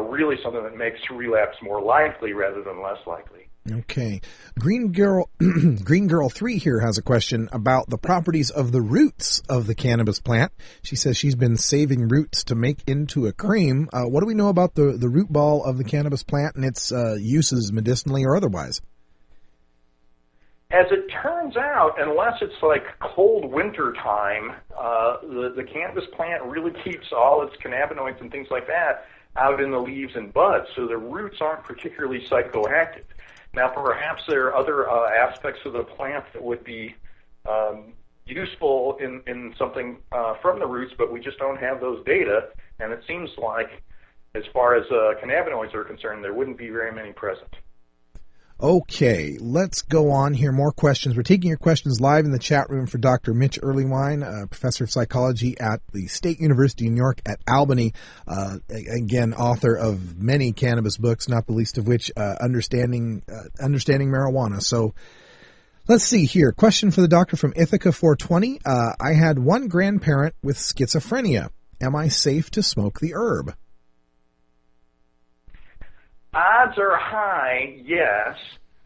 Q: really something that makes relapse more likely rather than less likely.
F: Okay. Green Girl 3 here has a question about the properties of the roots of the cannabis plant. She says she's been saving roots to make into a cream. What do we know about the root ball of the cannabis plant and its uses medicinally or otherwise?
Q: As it turns out, unless it's like cold winter time, the cannabis plant really keeps all its cannabinoids and things like that out in the leaves and buds, so the roots aren't particularly psychoactive. Now, perhaps there are other aspects of the plant that would be useful in something from the roots, but we just don't have those data, and it seems like, as far as cannabinoids are concerned, there wouldn't be very many present.
F: Okay, let's go on here. More questions. We're taking your questions live in the chat room for Dr. Mitch Earlywine, professor of psychology at the State University of New York at Albany. Again, author of many cannabis books, not the least of which Understanding Marijuana. So let's see here. Question for the doctor from Ithaca 420. I had one grandparent with schizophrenia. Am I safe to smoke the herb?
Q: Odds are high, yes.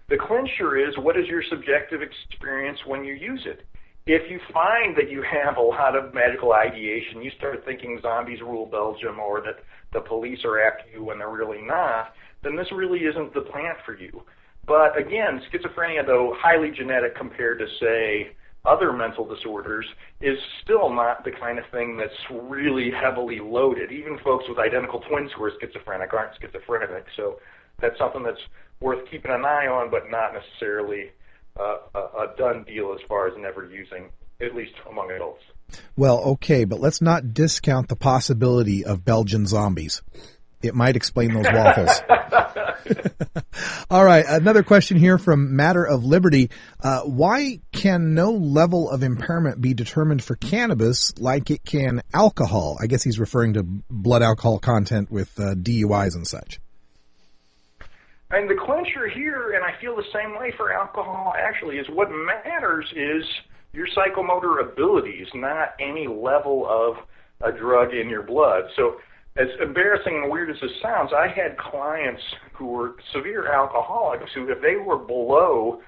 Q: The clincher is, what is your subjective experience when you use it? If you find that you have a lot of medical ideation, you start thinking zombies rule Belgium or that the police are after you when they're really not, then this really isn't the plant for you. But again, schizophrenia, though highly genetic compared to, say, other mental disorders is still not the kind of thing that's really heavily loaded. Even folks with identical twins who are schizophrenic aren't schizophrenic. So that's something that's worth keeping an eye on, but not necessarily a done deal as far as never using, at least among adults.
F: Well, okay, but let's not discount the possibility of Belgian zombies. It might explain those waffles. All right, another question here from Matter of Liberty. Why can no level of impairment be determined for cannabis like it can alcohol? I guess he's referring to blood alcohol content with DUIs and such.
Q: And the clincher here, and I feel the same way for alcohol actually, is what matters is your psychomotor abilities, not any level of a drug in your blood. So as embarrassing and weird as this sounds, I had clients who were severe alcoholics who, if they were below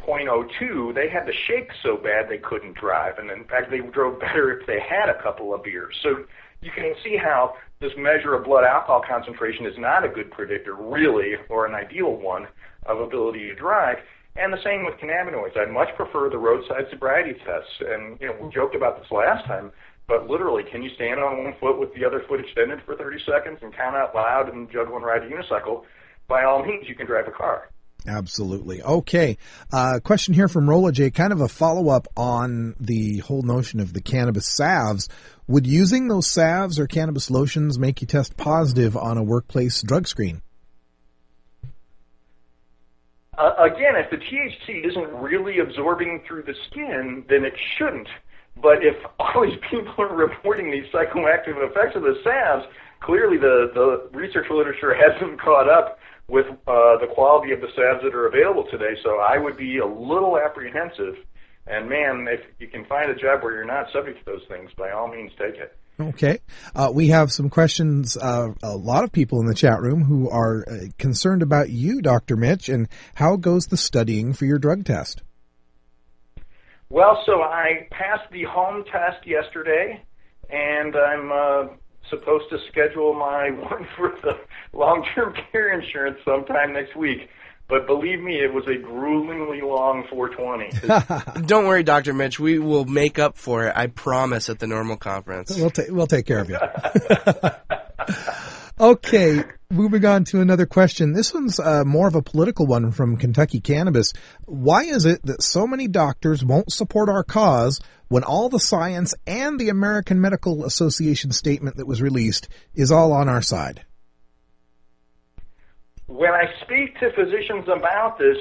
Q: 0.02, they had to shake so bad they couldn't drive. And in fact, they drove better if they had a couple of beers. So you can see how this measure of blood alcohol concentration is not a good predictor, really, or an ideal one, of ability to drive. And the same with cannabinoids. I'd much prefer the roadside sobriety tests. And, we joked about this last time, but literally, can you stand on one foot with the other foot extended for 30 seconds and count out loud and juggle and ride a unicycle? By all means, you can drive a car.
F: Absolutely. Okay. Question here from Rolla J, kind of a follow-up on the whole notion of the cannabis salves. Would using those salves or cannabis lotions make you test positive on a workplace drug screen?
Q: Again, if the THC isn't really absorbing through the skin, then it shouldn't. But if all these people are reporting these psychoactive effects of the salves, clearly the research literature hasn't caught up with the quality of the salves that are available today. So I would be a little apprehensive. And man, if you can find a job where you're not subject to those things, by all means, take it.
F: Okay. We have some questions, a lot of people in the chat room who are concerned about you, Dr. Mitch, and how goes the studying for your drug test?
Q: Well, so I passed the home test yesterday, and I'm supposed to schedule my one for the long-term care insurance sometime next week. But believe me, it was a gruelingly long 420.
G: Don't worry, Dr. Mitch. We will make up for it, I promise, at the NORML conference.
F: We'll take care of you. Okay, moving on to another question. This one's more of a political one from Kentucky Cannabis. Why is it that so many doctors won't support our cause when all the science and the American Medical Association statement that was released is all on our side?
Q: When I speak to physicians about this,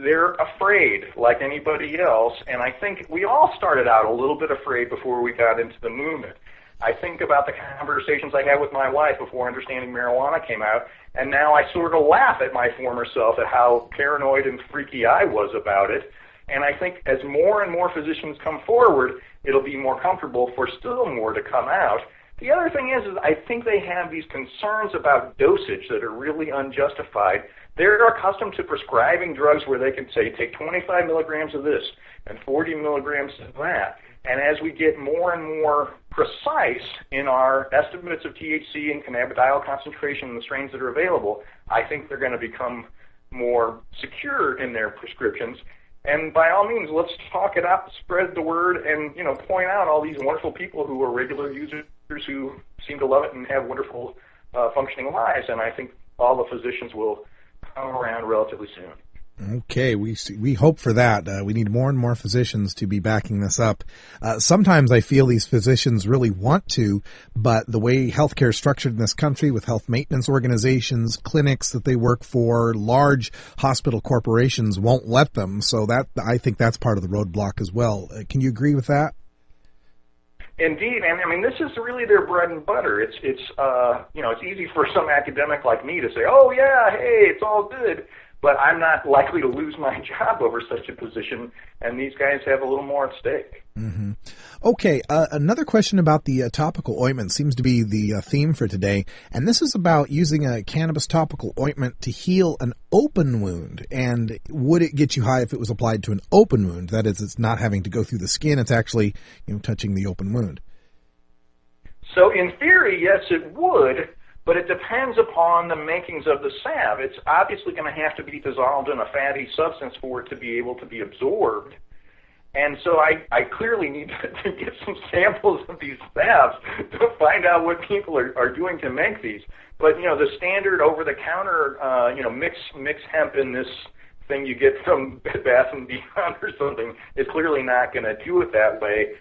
Q: they're afraid, like anybody else, and I think we all started out a little bit afraid before we got into the movement. I think about the conversations I had with my wife before understanding marijuana came out, and now I sort of laugh at my former self at how paranoid and freaky I was about it. And I think as more and more physicians come forward, it'll be more comfortable for still more to come out. The other thing is I think they have these concerns about dosage that are really unjustified. They're accustomed to prescribing drugs where they can say, take 25 milligrams of this and 40 milligrams of that. And as we get more and more precise in our estimates of THC and cannabidiol concentration in the strains that are available, I think they're going to become more secure in their prescriptions. And by all means, let's talk it up, spread the word, and point out all these wonderful people who are regular users who seem to love it and have wonderful functioning lives. And I think all the physicians will come around relatively soon.
F: Okay, we hope for that. We need more and more physicians to be backing this up. Sometimes I feel these physicians really want to, but the way healthcare is structured in this country with health maintenance organizations, clinics that they work for, large hospital corporations won't let them. So that I think that's part of the roadblock as well. Can you agree with that?
Q: Indeed, and I mean this is really their bread and butter. It's easy for some academic like me to say, oh yeah, hey, it's all good. But I'm not likely to lose my job over such a position, and these guys have a little more at stake.
F: Mm-hmm. Okay, another question about the topical ointment seems to be the theme for today, and this is about using a cannabis topical ointment to heal an open wound. And would it get you high if it was applied to an open wound? That is, it's not having to go through the skin; it's actually touching the open wound.
Q: So, in theory, yes, it would. But it depends upon the makings of the salve. It's obviously going to have to be dissolved in a fatty substance for it to be able to be absorbed. And so I clearly need to get some samples of these salves to find out what people are doing to make these. But, the standard over-the-counter, mix hemp in this thing you get from Bed Bath & Beyond or something is clearly not going to do it that way.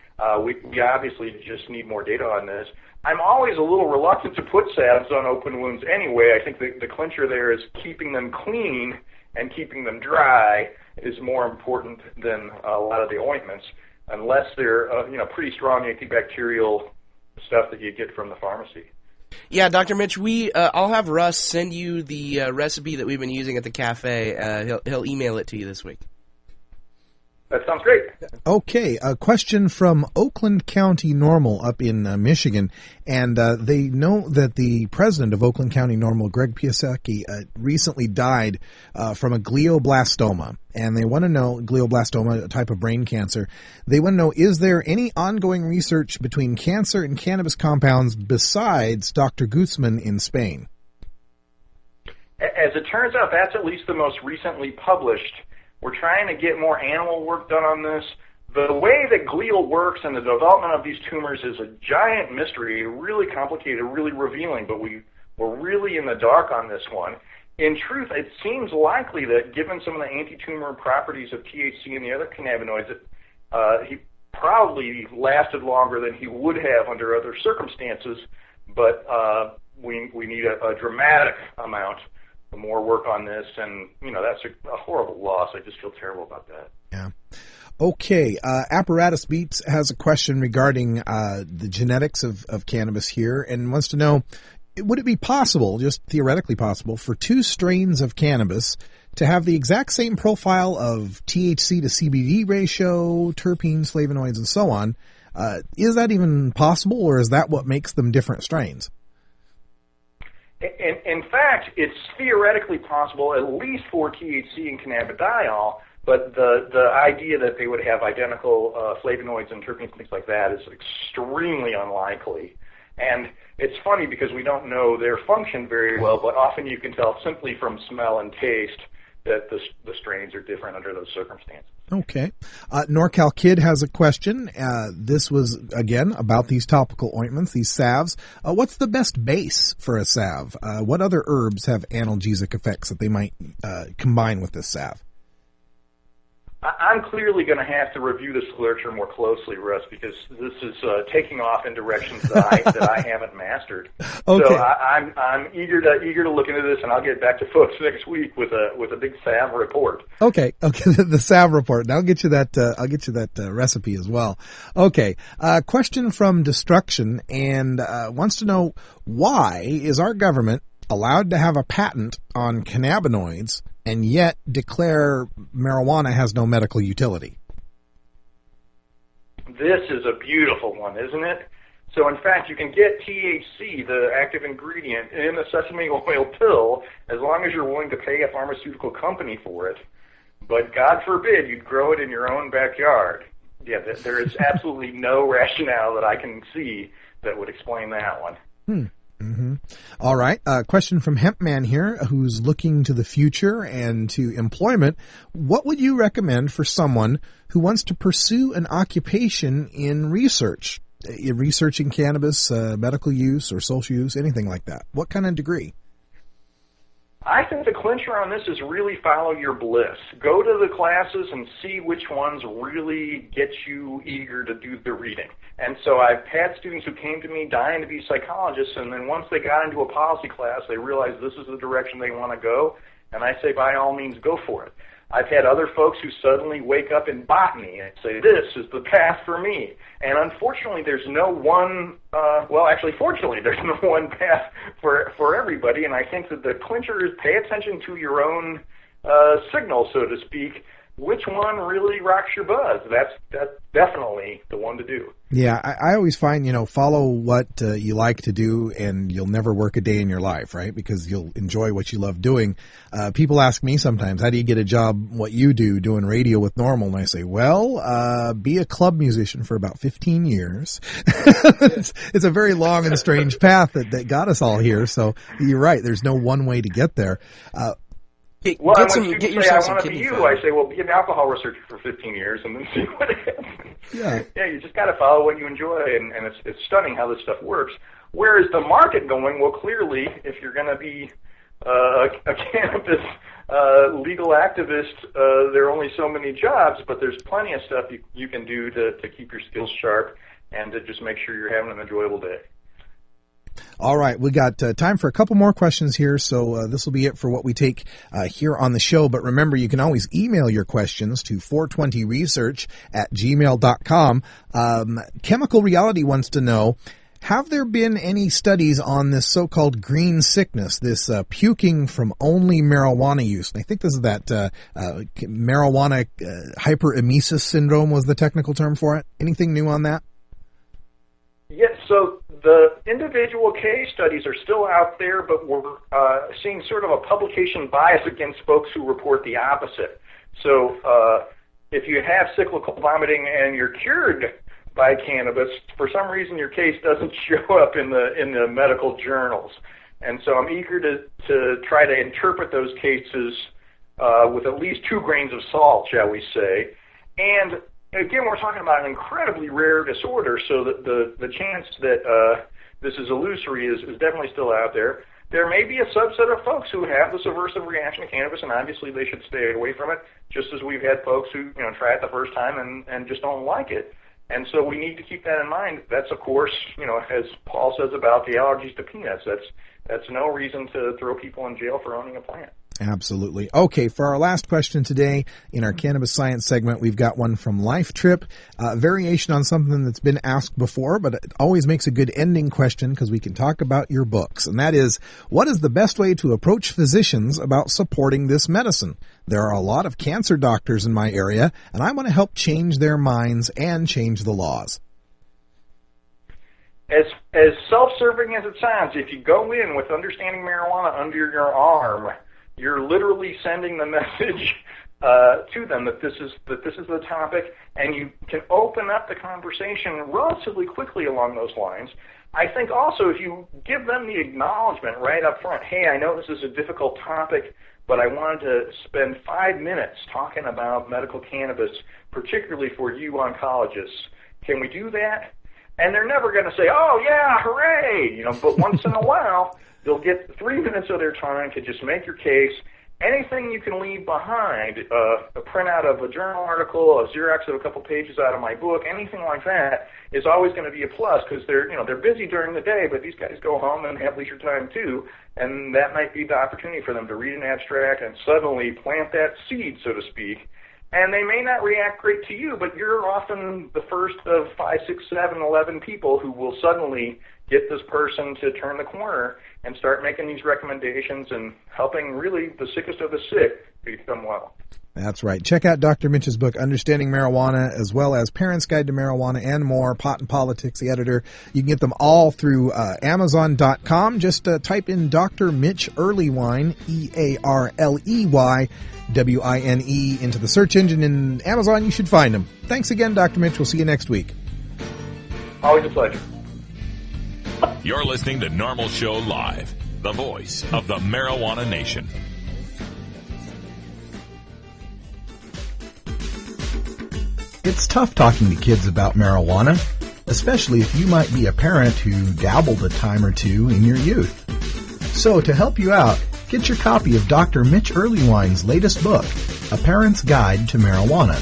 Q: We obviously just need more data on this. I'm always a little reluctant to put salves on open wounds anyway. I think the clincher there is keeping them clean and keeping them dry is more important than a lot of the ointments, unless they're pretty strong antibacterial stuff that you get from the pharmacy.
G: Yeah, Dr. Mitch, I'll have Russ send you the recipe that we've been using at the cafe. He'll email it to you this week.
Q: That sounds great.
F: Okay, a question from Oakland County NORML up in Michigan, and they know that the president of Oakland County NORML, Greg Piasecki, recently died from a glioblastoma, and they want to know, glioblastoma, a type of brain cancer, they want to know, is there any ongoing research between cancer and cannabis compounds besides Dr. Guzman in Spain?
Q: As it turns out, that's at least the most recently published. We're trying to get more animal work done on this. The way that glial works and the development of these tumors is a giant mystery, really complicated, really revealing, but we're really in the dark on this one. In truth, it seems likely that given some of the anti-tumor properties of THC and the other cannabinoids, he probably lasted longer than he would have under other circumstances, but we need a dramatic amount more work on this, and that's a horrible loss. I just feel terrible about that.
F: Yeah. Okay. Apparatus Beats has a question regarding the genetics of cannabis here, and wants to know, would it be possible, just theoretically possible, for two strains of cannabis to have the exact same profile of THC to CBD ratio, terpenes, flavonoids, and so on? Is that even possible, or is that what makes them different strains?
Q: In fact, it's theoretically possible, at least for THC and cannabidiol, but the idea that they would have identical flavonoids and terpenes, things like that, is extremely unlikely. And it's funny because we don't know their function very well, but often you can tell simply from smell and taste that the strains are different under those circumstances.
F: Okay. NorCal Kid has a question. This was, again, about these topical ointments, these salves. What's the best base for a salve? What other herbs have analgesic effects that they might combine with this salve?
Q: I'm clearly going to have to review this literature more closely, Russ, because this is taking off in directions that I haven't mastered.
F: Okay.
Q: So I'm eager to look into this, and I'll get back to folks next week with a big salve report.
F: Okay. The salve report. And I'll get you that recipe as well. Okay. Question from Destruction, and wants to know, why is our government allowed to have a patent on cannabinoids and yet declare marijuana has no medical utility?
Q: This is a beautiful one, isn't it? So, in fact, you can get THC, the active ingredient, in the sesame oil pill as long as you're willing to pay a pharmaceutical company for it. But God forbid you'd grow it in your own backyard. Yeah, there is absolutely no rationale that I can see that would explain that one.
F: Mm-hmm. All right. Question from Hempman here, who's looking to the future and to employment. What would you recommend for someone who wants to pursue an occupation in research, researching cannabis, medical use or social use, anything like that? What kind of degree?
Q: I think the clincher on this is really follow your bliss. Go to the classes and see which ones really get you eager to do the reading. And so I've had students who came to me dying to be psychologists, and then once they got into a policy class, they realized this is the direction they want to go, and I say by all means go for it. I've had other folks who suddenly wake up in botany and say, this is the path for me. And unfortunately, there's no one, fortunately, there's no one path for everybody. And I think that the clincher is pay attention to your own signal, so to speak. Which one really rocks your buzz? That's definitely the one to do.
F: Yeah, I always find, follow what you like to do, and you'll never work a day in your life, right? Because you'll enjoy what you love doing. People ask me sometimes, how do you get a job, what you do, doing radio with NORML? And I say, well, be a club musician for about 15 years. It's a very long and strange path that got us all here. So you're right. There's no one way to get there.
Q: Well,
G: get
Q: when people say,
G: yourself
Q: I
G: some
Q: want to be
G: kidney
Q: you,
G: failure.
Q: I say, well, be an alcohol researcher for 15 years and then see what happens.
F: Yeah.
Q: Yeah, you just got to follow what you enjoy, and it's stunning how this stuff works. Where is the market going? Well, clearly, if you're going to be a cannabis legal activist, there are only so many jobs, but there's plenty of stuff you can do to keep your skills sharp and to just make sure you're having an enjoyable day.
F: All right, we got time for a couple more questions here, so this will be it for what we take here on the show. But remember, you can always email your questions to 420research@gmail.com. Chemical Reality wants to know, have there been any studies on this so-called green sickness, this puking from only marijuana use? And I think this is that marijuana hyperemesis syndrome was the technical term for it. Anything new on that?
Q: Yes, so the individual case studies are still out there, but we're seeing sort of a publication bias against folks who report the opposite. So if you have cyclical vomiting and you're cured by cannabis, for some reason your case doesn't show up in the medical journals. And so I'm eager to try to interpret those cases with at least 2 grains of salt, shall we say. And again, we're talking about an incredibly rare disorder, so that the chance that this is illusory is definitely still out there. There may be a subset of folks who have this aversive reaction to cannabis, and obviously they should stay away from it, just as we've had folks who try it the first time and just don't like it. And so we need to keep that in mind. That's, of course, as Paul says about the allergies to peanuts, that's no reason to throw people in jail for owning a plant.
F: Absolutely. Okay, for our last question today in our Cannabis Science segment, we've got one from Life Trip, variation on something that's been asked before, but it always makes a good ending question because we can talk about your books. And that is, what is the best way to approach physicians about supporting this medicine? There are a lot of cancer doctors in my area, and I want to help change their minds and change the laws.
Q: As self-serving as it sounds, if you go in with understanding marijuana under your arm, you're literally sending the message to them that this is the topic, and you can open up the conversation relatively quickly along those lines. I think also if you give them the acknowledgement right up front, hey, I know this is a difficult topic, but I wanted to spend 5 minutes talking about medical cannabis, particularly for you oncologists. Can we do that? And they're never going to say, oh, yeah, hooray, but once in a while, they'll get 3 minutes of their time to just make your case. Anything you can leave behind, a printout of a journal article, a Xerox of a couple pages out of my book, anything like that is always going to be a plus because they're busy during the day, but these guys go home and have leisure time too, and that might be the opportunity for them to read an abstract and suddenly plant that seed, so to speak. And they may not react great to you, but you're often the first of 5, 6, 7, 11 people who will suddenly get this person to turn the corner and start making these recommendations and helping really the sickest of the sick become well.
F: That's right. Check out Dr. Mitch's book, Understanding Marijuana, as well as Parents' Guide to Marijuana and more, Pot and Politics, the editor. You can get them all through Amazon.com. Just type in Dr. Mitch Earleywine, EARLEYWINE, into the search engine in Amazon. You should find them. Thanks again, Dr. Mitch. We'll see you next week.
Q: Always a pleasure.
A: You're listening to NORML Show Live, the voice of the marijuana nation.
P: It's tough talking to kids about marijuana, especially if you might be a parent who dabbled a time or two in your youth. So to help you out, get your copy of Dr. Mitch Earleywine's latest book, A Parent's Guide to Marijuana.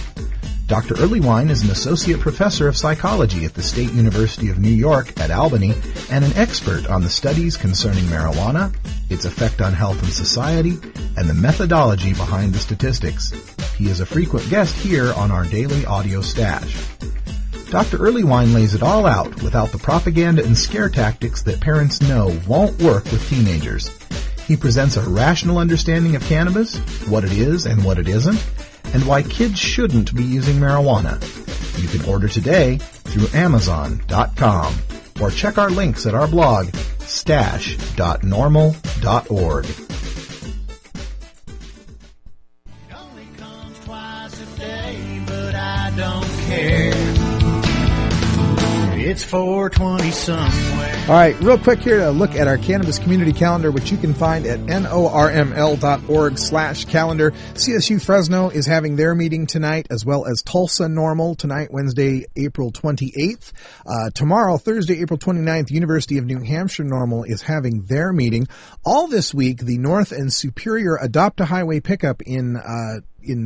P: Dr. Earleywine is an associate professor of psychology at the State University of New York at Albany and an expert on the studies concerning marijuana, its effect on health and society, and the methodology behind the statistics. He is a frequent guest here on our daily audio stash. Dr. Earleywine lays it all out without the propaganda and scare tactics that parents know won't work with teenagers. He presents a rational understanding of cannabis, what it is and what it isn't, and why kids shouldn't be using marijuana. You can order today through Amazon.com or check our links at our blog, stash.normal.org.
R: It only comes twice a day, but I don't care. It's 420 somewhere.
F: All right, real quick here to look at our cannabis community calendar, which you can find at norml.org/calendar. CSU Fresno is having their meeting tonight, as well as Tulsa NORML tonight, Wednesday, April 28th. Tomorrow, Thursday, April 29th, University of New Hampshire NORML is having their meeting. All this week, the North and Superior Adopt a Highway pickup in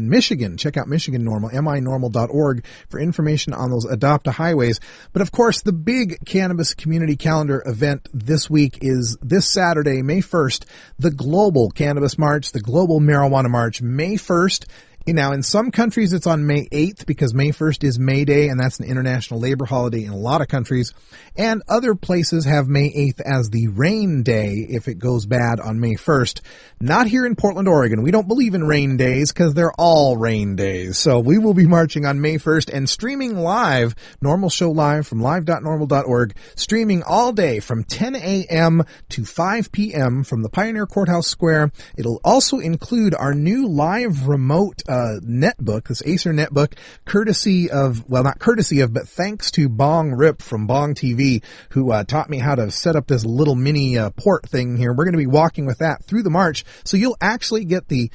F: Michigan. Check out Michigan NORML, minormal.org, for information on those Adopt a Highways. But of course, the big cannabis community calendar event this week is this Saturday, May 1st, the Global Cannabis March, the Global Marijuana March, May 1st. Now, in some countries, it's on May 8th because May 1st is May Day, and that's an international labor holiday in a lot of countries. And other places have May 8th as the rain day if it goes bad on May 1st. Not here in Portland, Oregon. We don't believe in rain days because they're all rain days. So we will be marching on May 1st and streaming live, NORML Show Live from live.norml.org, streaming all day from 10 a.m. to 5 p.m. from the Pioneer Courthouse Square. It'll also include our new live remote netbook, this Acer netbook, courtesy of, well, not courtesy of, but thanks to Bong Rip from Bong TV, who taught me how to set up this little mini port thing here. We're going to be walking with that through the march, so you'll actually get the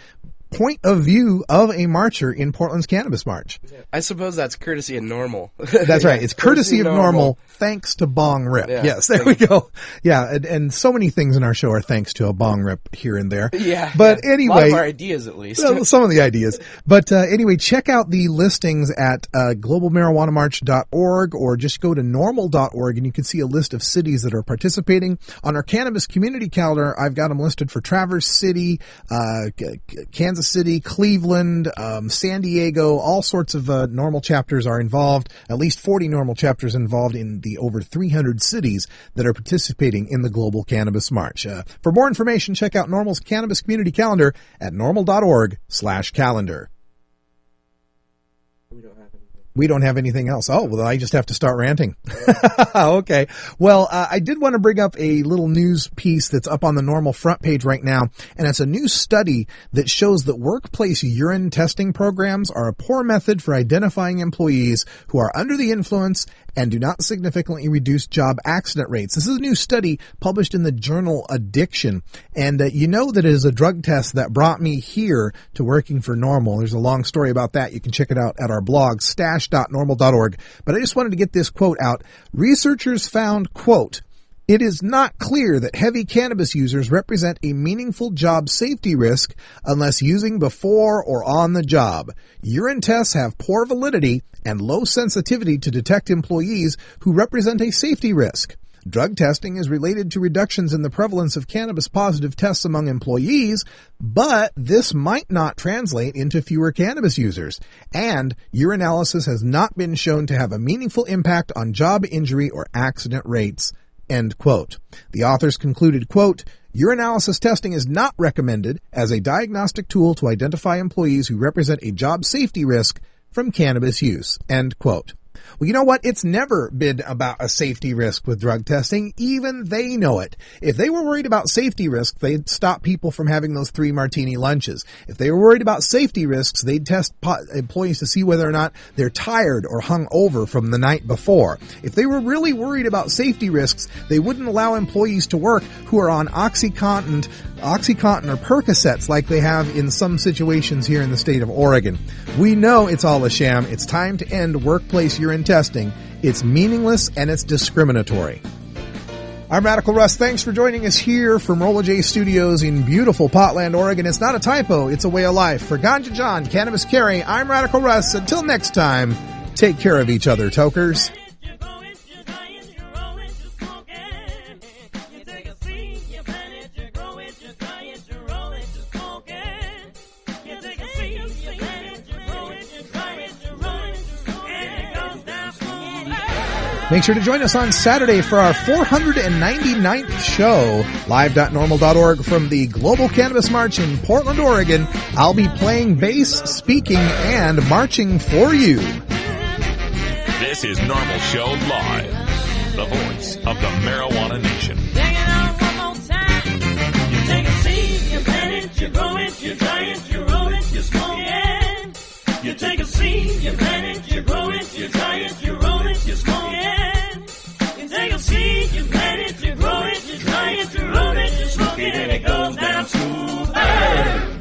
F: point of view of a marcher in Portland's Cannabis March.
G: I suppose that's courtesy of NORML.
F: That's right. It's courtesy of NORML, thanks to Bong Rip.
G: Yeah,
F: yes, there we go. Yeah, and so many things in our show are thanks to a Bong Rip here and there.
G: Yeah.
F: But anyway.
G: A lot of our ideas, at least.
F: Well, some of the ideas. But anyway, check out the listings at globalmarijuanamarch.org, or just go to norml.org and you can see a list of cities that are participating. On our cannabis community calendar, I've got them listed for Traverse City, Kansas City, Cleveland, San Diego. All sorts of NORML chapters are involved. At least 40 NORML chapters involved in the over 300 cities that are participating in the Global Cannabis March. For more information, check out NORML's Cannabis Community Calendar at norml.org/calendar. We don't have anything else. Oh, well, I just have to start ranting. Okay. Well, I did want to bring up a little news piece that's up on the NORML front page right now, and it's a new study that shows that workplace urine testing programs are a poor method for identifying employees who are under the influence and do not significantly reduce job accident rates. This is a new study published in the journal Addiction, and you know that it is a drug test that brought me here to working for NORML. There's a long story about that. You can check it out at our blog, stash.norml.org. But I just wanted to get this quote out. Researchers found, quote, "It is not clear that heavy cannabis users represent a meaningful job safety risk unless using before or on the job. Urine tests have poor validity and low sensitivity to detect employees who represent a safety risk. Drug testing is related to reductions in the prevalence of cannabis-positive tests among employees, but this might not translate into fewer cannabis users. And urinalysis has not been shown to have a meaningful impact on job injury or accident rates." End quote. The authors concluded, quote, "Urinalysis testing is not recommended as a diagnostic tool to identify employees who represent a job safety risk from cannabis use." End quote. Well, you know what? It's never been about a safety risk with drug testing. Even they know it. If they were worried about safety risks, they'd stop people from having those 3 martini lunches. If they were worried about safety risks, they'd test employees to see whether or not they're tired or hung over from the night before. If they were really worried about safety risks, they wouldn't allow employees to work who are on Oxycontin or Percocets like they have in some situations here in the state of Oregon. We know it's all a sham. It's time to end workplace urine testing. It's meaningless and it's discriminatory. I'm Radical Russ. Thanks for joining us here from Rolla J Studios in beautiful Potland, Oregon. It's not a typo. It's a way of life. For Ganja John, Cannabis Carry, I'm Radical Russ. Until next time, take care of each other, tokers. Make sure to join us on Saturday for our 499th show, live.norml.org from the Global Cannabis March in Portland, Oregon. I'll be playing bass, speaking, and marching for you.
A: This is NORML Show Live, the voice of the marijuana nation.
B: Take it out one more time. You take a seed, you plant it, you grow it, you dry it, you roll it, you smoke it. You take a seed, you plant it, you grow it, you dry it, you roll it, you smoke it. You take
R: take a seed, you plant it, you grow it, you dry it, you roll it, you smoke it, and it goes down smooth.